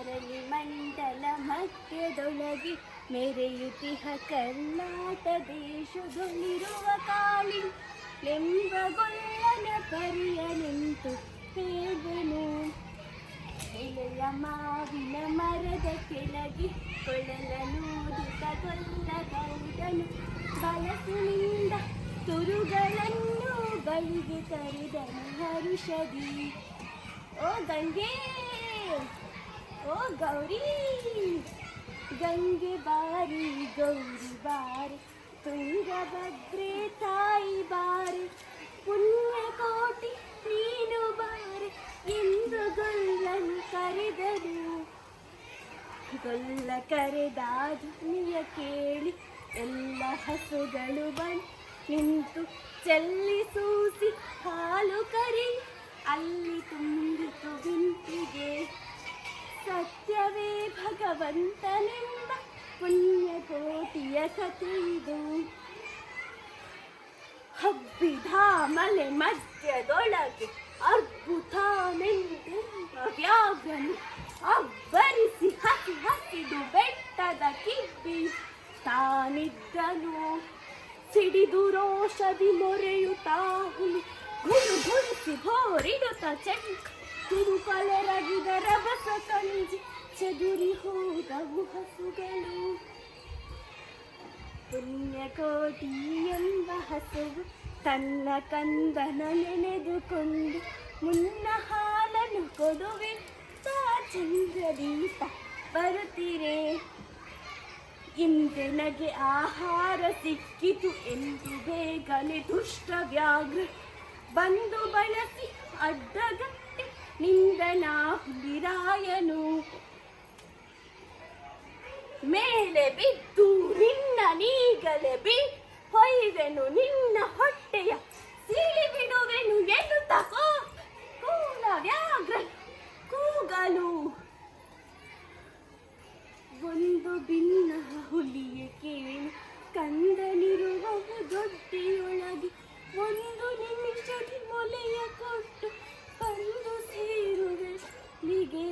ಮರಳಿ ಮಂಡಲ ಮಧ್ಯದೊಳಗೆ ಮೆರೆಯುತಿಹ ಕರ್ನಾಟ ದೇಶದೊಳಿರುವ ಕಾಳಿ ಲೆಂಬಗೊಲ್ಲನ ಕರಿಯ ನಿಂತು ಬೇಗನು ಎಲೆಯ ಮಾವಿನ ಮರದ ಕೆಳಗೆ ಕೊಳಲನೂದಿದ ಗೊಲ್ಲ ಗೌಡನು ಬಲಸಿನಿಂದ ತುರುಗಳನ್ನು ಬಳಿಗೆ ಕರೆದನು ಹರುಷದಿ. ಓ ಗಂಗೆ, ಓ ಗೌರಿ, ಗಂಗೆ ಬಾರಿ ಗೌರಿ ಬಾರಿ, ತುಂಗಭದ್ರೆ ತಾಯಿ ಬಾರಿ, ಪುಣ್ಯಕೋಟಿ ನೀನು ಬಾರಿ ಎಂದು ಗೊಲ್ಲನು ಕರೆದರು. ಗೊಲ್ಲ ಕರೆದ ಧ್ವನಿಯ ಕೇಳಿ ಎಲ್ಲ ಹಸುಗಳು ಬಂದು ನಿಂತು ಚೆಲ್ಲಿಸೂಸಿ ಹಾಲು ಕರಿ ಅಲ್ಲಿ ತುಂಬಿತು ಬಿಂತಿಗೆ. ಸತ್ಯವೇ ಭಗವಂತನೆಂಬ ಪುಣ್ಯಕೋಟಿಯ ಕಥೆಯಿದು. ಹಬ್ಬಿದ ಮಲೆ ಮಧ್ಯದೊಳಗೆ ಅದ್ಭುತನೆಂದೆಂಬ ವ್ಯಾಘ್ರನು ಅಬ್ಬರಿಸಿ ಹಸಿ ಹಸಿದು ಬೆಟ್ಟದ ಕಿಬ್ಬಿ ತಾನಿದ್ದನು. ಸಿಡಿದು ರೋಷದಿ ಮೊರೆಯುತ್ತಾ ಹುಲಿ ಗುಡು ಗುಡಿಸಿ ಬೋರಿಡುತ್ತ ಚೆಂಕ ತಿರುಕಲೆರಗಿದ ರಭಸ ಕಂಜಿ ಚದುರಿ ಹೋದವು ಹಸುಗಳು. ಪುಣ್ಯಕೋಟಿ ಎಂಬ ಹಸುವು ತನ್ನ ಕಂದನ ನೆನೆದುಕೊಂಡು ಮುನ್ನ ಹಾಲನ್ನು ಕೊಡುವೆ ಚಂದ್ರದೀಪ ಬರುತ್ತೀರೆ. ಇಂದ್ರನಿಗೆ ಆಹಾರ ಸಿಕ್ಕಿತು ಎಂದು ಬೇಗನೆ ದುಷ್ಟ ವ್ಯಾಘ್ರ ಬಂದು ಬಳಸಿ ಅಡ್ಡಗಟ್ಟಿ ನಿಂದನ ಹುಲಿರಾಯನು. ಮೇಲೆ ಬಿದ್ದು ನಿನ್ನ ನೀಗಲೇ ಹೊಯ್ವೆನು, ನಿನ್ನ ಹೊಟ್ಟೆಯ ಸೀಳಿ ಬಿಡುವೆನು ಎನ್ನುತ್ತ ಕೂಲ ವ್ಯಾಘ್ರ ಕೂಗಲು. ಒಂದು ಭಿನ್ನ ಹುಲಿಯ ಕೇಳಿ ಕಂದನಿರುವ ದೊಡ್ಡಿಯೊಳಗೆ ಒಂದು ನಿಮಿಷದಿ ಮೊಲೆಯ ಕೊಟ್ಟು ಬಂದು ಸೇರುವೆಗೆ.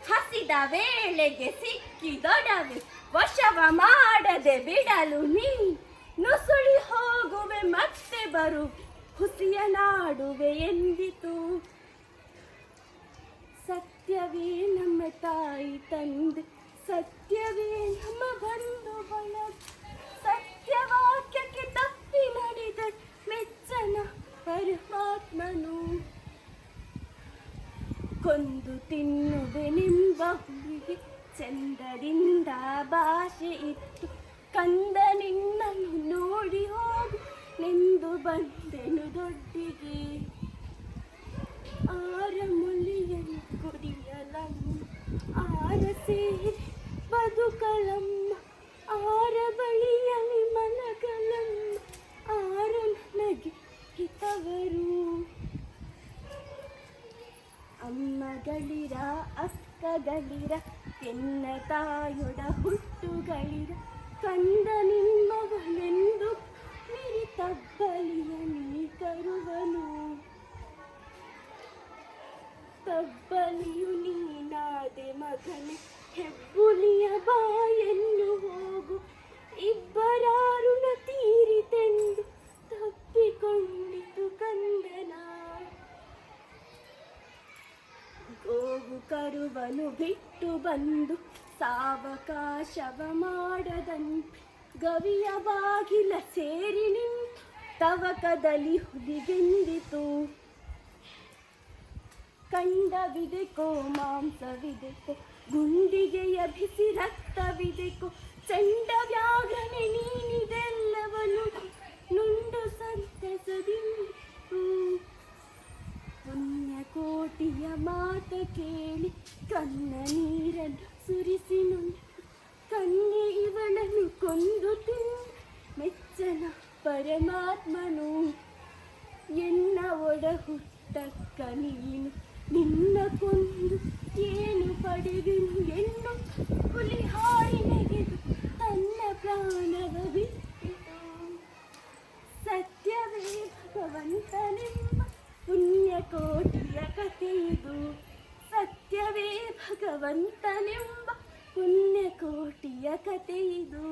ಹಸಿದ ವೇಳೆಗೆ ಸಿಕ್ಕಿದೊಡವೆ ವಶವ ಮಾಡದೆ ಬಿಡಲು ನೀ ನುಸುಳಿ ಹೋಗುವೆ ಮತ್ತೆ ಬರು ಹುಸಿಯ ನಾಡುವೆ ಎಂದಿತು. ಸತ್ಯವೇ ನಮ್ಮ ತಾಯಿ ತಂದೆ, ಸತ್ಯವೇ ನಮ್ಮ ಬಂಧು ಬಳಗ, ಸತ್ಯವಾಕ್ಯಕ್ಕೆ ತಪ್ಪಿ ನಡೆದ ಮೆಚ್ಚನ ಪರಮಾತ್ಮನು. ಕೊಂದು ತಿನ್ನುವೆನೆಂಬ ಹುಲಿಗೆ ಚಂದದಿಂದ ಭಾಷೆ ಇತ್ತು. ಕಂದ ನಿನ್ನನ್ನು ನೋಡಿ ಹೋಗು ನೆಂದು ಬಂದೆನು ದೊಡ್ಡಿಗೆ. ಆರ ಮುಳಿಯನ್ನು ಕುಡಿಯಲಮ್ಮ, ಆರ ಸೇರಿ ಬದುಕಲಮ್ಮ, ಆರ ಬಳಿಯಲ್ಲಿ ಮಲಗಲಮ್ಮ, ಆರ ನನಗೆ ಹಿತವರು. ಅಮ್ಮಗಳಿರ ಅಕ್ಕಗಳಿರ ಎನ್ನ ತಾಯೊಡ ಹುಟ್ಟುಗಳಿರ ಕಂದ ನಿಮ್ಮವಳೆಂದು ತಬ್ಬಲಿಯ ನೀ ತರುವನು. ತಬ್ಬಲಿಯು ನೀನಾದೆ ಮಗನೇ, ಹೆಬ್ಬುಲಿಯ ಬಾಯನ್ನು ಹೋಗು, ಇಬ್ಬರಾರುಣ ತೀರಿತೆಂದು ತಪ್ಪಿಕೊಂಡಿತು ಕಂದನ. ಗೋವು ಕರುವನು ಬಿಟ್ಟು ಬಂದು ಸಾವಕಾಶವ ಮಾಡದಂತೆ ಗವಿಯ ಬಾಗಿಲ ಸೇರಿ ನಿಂತು ತವಕದಲ್ಲಿ ಹುಲಿಗೆಂದಿತು. ಕಂಡವಿದೆಕೋ ಮಾಂಸವಿದೆಕೋ, ಗುಂಡಿಗೆಯ ಬಿಸಿ ರಕ್ತವಿದೆಕೋ, ಚಂಡ ವ್ಯಾಘ್ರನೆ ನೀನಿದೆಲ್ಲವನು ನುಂಡು ಸಂತಸದಿಂದು. ಪುಣ್ಯಕೋಟಿಯ ಮಾತ ಕೇಳಿ ಕನ್ನ ನೀರನ್ನು ಸುರಿಸಿ ನುಂಡು ಕನ್ಯೆ ಇವಳನ್ನು ಕೊಂದು ತಿಂದು ಮೆಚ್ಚನ ಪರಮಾತ್ಮನು. ಎನ್ನ ಒಡ ಹುಟ್ಟಕ್ಕ ನೀನು ನಿನ್ನ ಕೊಂದು ಏನು ಪಡೆದೆನು ಎನ್ನು ಹುಲಿ ಹಾರಿ ನೆಗೆದು ತನ್ನ ಪ್ರಾಣವ ಬಿಟ್ಟಿತು. ಸತ್ಯವೇ ಭಗವಂತನೆಂಬ ಪುಣ್ಯಕೋಟಿಯ ಕಥೆಯಿದು. ಸತ್ಯವೇ ಭಗವಂತನೆಂಬ ಪುಣ್ಯಕೋಟಿಯ ಕಥೆ ಇದು.